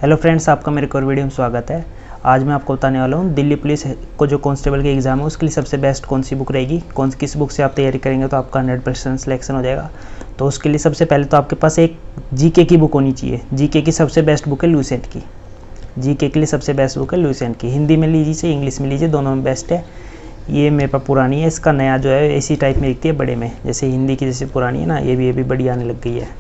Hello friends, आपका मेरे को और वीडियो में स्वागत है। आज मैं आपको बताने वाला हूँ दिल्ली पुलिस को जो कांस्टेबल के एग्ज़ाम है उसके लिए सबसे बेस्ट कौन सी बुक रहेगी, किस बुक से आप तैयारी करेंगे तो आपका 100% सिलेक्शन हो जाएगा। तो उसके लिए सबसे पहले तो आपके पास एक जीके की बुक होनी चाहिए। जीके की सबसे बेस्ट बुक है लुसेंट की। जीके के लिए सबसे बेस्ट बुक है लुसेंट की। हिंदी में लीजिए, इंग्लिश में लीजिए, दोनों में बेस्ट है। ये मेरे पास पुरानी है, इसका नया जो है इसी टाइप में दिखती है बड़े में, जैसे हिंदी की जैसे पुरानी है ना, ये भी बड़ी आने लग गई है।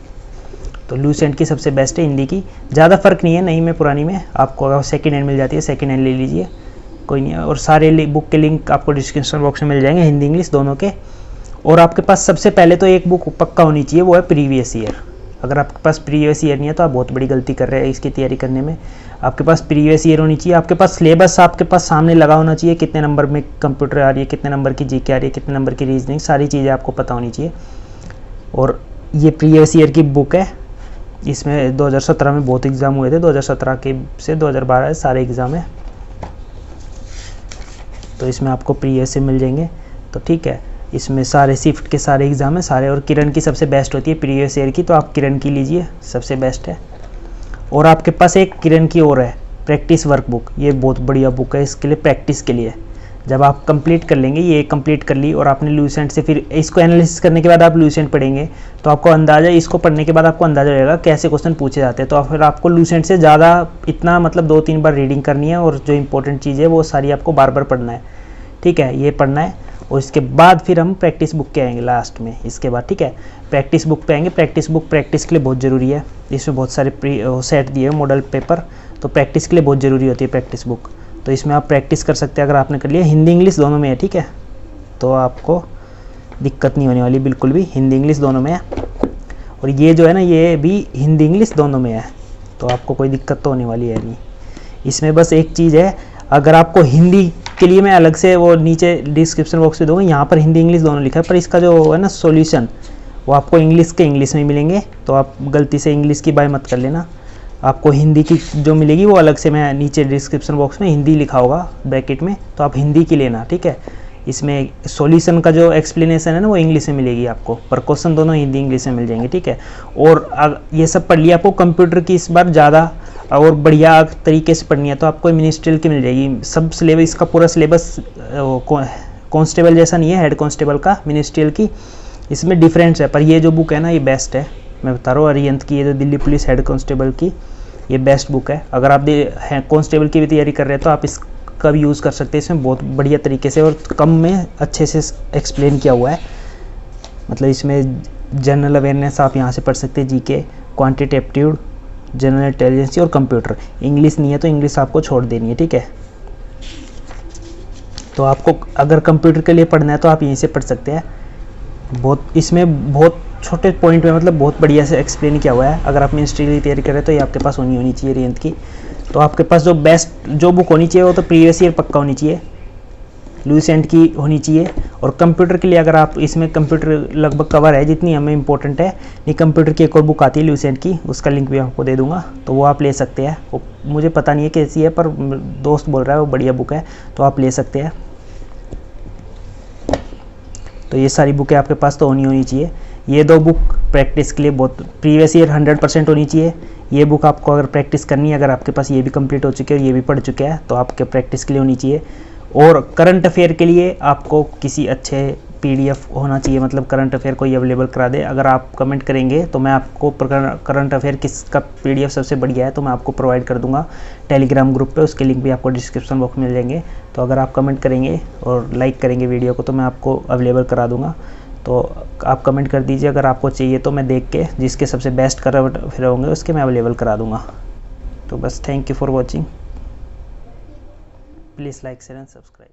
तो लुसेंट की सबसे बेस्ट है हिंदी की। ज़्यादा फ़र्क नहीं है नई में पुरानी में। आपको अगर सेकेंड हैंड मिल जाती है सेकेंड हैंड ले लीजिए, कोई नहीं है। और सारे बुक के लिंक आपको डिस्क्रिप्शन बॉक्स में मिल जाएंगे, हिंदी इंग्लिश दोनों के। और आपके पास सबसे पहले तो एक बुक पक्का होनी चाहिए, वो है प्रीवियस ईयर। अगर आपके पास प्रीवियस ईयर नहीं है तो आप बहुत बड़ी गलती कर रहे हैं इसकी तैयारी करने में। आपके पास प्रीवियस ईयर होनी चाहिए। आपके पास सिलेबस आपके पास सामने लगा होना चाहिए, कितने नंबर में कंप्यूटर आ रही है, कितने नंबर की जीके आ रही है, कितने नंबर की रीजनिंग, सारी चीज़ें आपको पता होनी चाहिए। और ये प्रीवियस ईयर की बुक है। इसमें 2017 में बहुत एग्ज़ाम हुए थे, 2017 के से 2012 सारे एग्ज़ाम है। तो इसमें आपको प्रीवियस से मिल जाएंगे। तो ठीक है, इसमें सारे शिफ्ट के सारे एग्ज़ाम है सारे। और किरण की सबसे बेस्ट होती है प्रीवियस ईयर की, तो आप किरण की लीजिए, सबसे बेस्ट है। और आपके पास एक किरण की और है, प्रैक्टिस वर्कबुक। ये बहुत बढ़िया बुक है इसके लिए, प्रैक्टिस के लिए। जब आप कंप्लीट कर लेंगे, ये कंप्लीट कर ली और आपने लुसेंट से फिर इसको एनालिसिस करने के बाद आप लुसेंट पढ़ेंगे तो आपको अंदाज़ा, इसको पढ़ने के बाद आपको अंदाज़ा होगा कैसे क्वेश्चन पूछे जाते हैं। तो फिर आपको लुसेंट से ज़्यादा इतना मतलब 2-3 बार रीडिंग करनी है, और जो इंपॉर्टेंट चीज़ है वो सारी आपको बार बार पढ़ना है। ठीक है, ये पढ़ना है। और इसके बाद फिर हम प्रैक्टिस बुक के आएंगे लास्ट में, इसके बाद। ठीक है, प्रैक्टिस बुक पे आएंगे। प्रैक्टिस बुक प्रैक्टिस के लिए बहुत ज़रूरी है। इसमें बहुत सारे सेट दिए हैं मॉडल पेपर, तो प्रैक्टिस के लिए बहुत ज़रूरी होती है प्रैक्टिस बुक। तो इसमें आप प्रैक्टिस कर सकते हैं अगर आपने कर लिया। हिंदी इंग्लिश दोनों में है, ठीक है, तो आपको दिक्कत नहीं होने वाली बिल्कुल भी। हिंदी इंग्लिश दोनों में है। और ये जो है ना, ये भी हिंदी इंग्लिश दोनों में है, तो आपको कोई दिक्कत तो होने वाली है नहीं। इसमें बस एक चीज़ है, अगर आपको हिंदी के लिए मैं अलग से वो नीचे डिस्क्रिप्शन बॉक्स में दूंगा, यहाँ पर हिंदी इंग्लिश दोनों लिखा है, पर इसका जो है ना सॉल्यूशन, वो आपको इंग्लिश के इंग्लिश में मिलेंगे। तो आप गलती से इंग्लिश की बाय मत कर लेना। आपको हिंदी की जो मिलेगी वो अलग से, मैं नीचे डिस्क्रिप्शन बॉक्स में हिंदी लिखा होगा ब्रैकेट में, तो आप हिंदी की लेना। ठीक है, इसमें सॉल्यूशन का जो एक्सप्लेनेशन है ना वो इंग्लिश में मिलेगी आपको, पर क्वेश्चन दोनों हिंदी इंग्लिश में मिल जाएंगे। ठीक है, और ये सब पढ़ लिया। आपको कंप्यूटर की इस बार ज़्यादा और बढ़िया तरीके से पढ़नी है तो आपको मिनिस्ट्रियल की मिल जाएगी। सब सिलेबस, इसका पूरा सिलेबस कांस्टेबल जैसा नहीं है, हेड कांस्टेबल का, मिनिस्ट्रियल की इसमें डिफरेंस है। पर ये जो बुक है ना ये बेस्ट है, मैं बता रहा हूँ। अरिहंत की ये जो दिल्ली पुलिस हेड कांस्टेबल की, ये बेस्ट बुक है। अगर आप कांस्टेबल की भी तैयारी कर रहे हैं तो आप इसका भी यूज़ कर सकते हैं। इसमें बहुत बढ़िया तरीके से और कम में अच्छे से एक्सप्लेन किया हुआ है। मतलब इसमें जनरल अवेयरनेस आप यहाँ से पढ़ सकते हैं, GK, quantitative aptitude, general intelligence और कंप्यूटर। इंग्लिश नहीं है तो इंग्लिश आपको छोड़ देनी है। ठीक है, तो आपको अगर कंप्यूटर के लिए पढ़ना है तो आप यहीं से पढ़ सकते हैं। इसमें बहुत छोटे पॉइंट में मतलब बहुत बढ़िया से एक्सप्लेन किया हुआ है। अगर आप मिनिस्ट्री की तैयारी कर रहे हैं तो ये आपके पास होनी चाहिए अरिहंत की। तो आपके पास जो बेस्ट जो बुक होनी चाहिए वो तो प्रीवियस ईयर पक्का होनी चाहिए, लुसेंट की होनी चाहिए। और कंप्यूटर के लिए अगर आप, इसमें कंप्यूटर लगभग कवर है जितनी हमें इंपॉर्टेंट है। नहीं, कंप्यूटर की एक और बुक आती है लुसेंट की, उसका लिंक भी आपको दे दूंगा, तो वो आप ले सकते हैं। वो मुझे पता नहीं है कैसी है, पर दोस्त बोल रहा है वो बढ़िया बुक है, तो आप ले सकते हैं। तो ये सारी बुकें आपके पास तो होनी चाहिए। ये दो बुक प्रैक्टिस के लिए बहुत, प्रीवियस ईयर 100% होनी चाहिए। ये बुक आपको अगर प्रैक्टिस करनी है, अगर आपके पास ये भी कंप्लीट हो चुके हैं और ये भी पढ़ चुके हैं, तो आपके प्रैक्टिस के लिए होनी चाहिए। और करंट अफेयर के लिए आपको किसी अच्छे पीडीएफ होना चाहिए, मतलब करंट अफेयर कोई अवेलेबल करा दे। अगर आप कमेंट करेंगे तो मैं आपको करंट अफेयर किसका पीडीएफ सबसे बढ़िया है तो मैं आपको प्रोवाइड कर दूंगा टेलीग्राम ग्रुप पे। उसके लिंक भी आपको डिस्क्रिप्शन बॉक्स में मिल जाएंगे। तो अगर आप कमेंट करेंगे और लाइक करेंगे वीडियो को तो मैं आपको अवेलेबल करा दूँगा। तो आप कमेंट कर दीजिए अगर आपको चाहिए, तो मैं देख के जिसके सबसे बेस्ट करंट अफेयर होंगे उसके मैं अवेलेबल करा दूँगा। तो बस, thank you for watching. Please like, share and subscribe.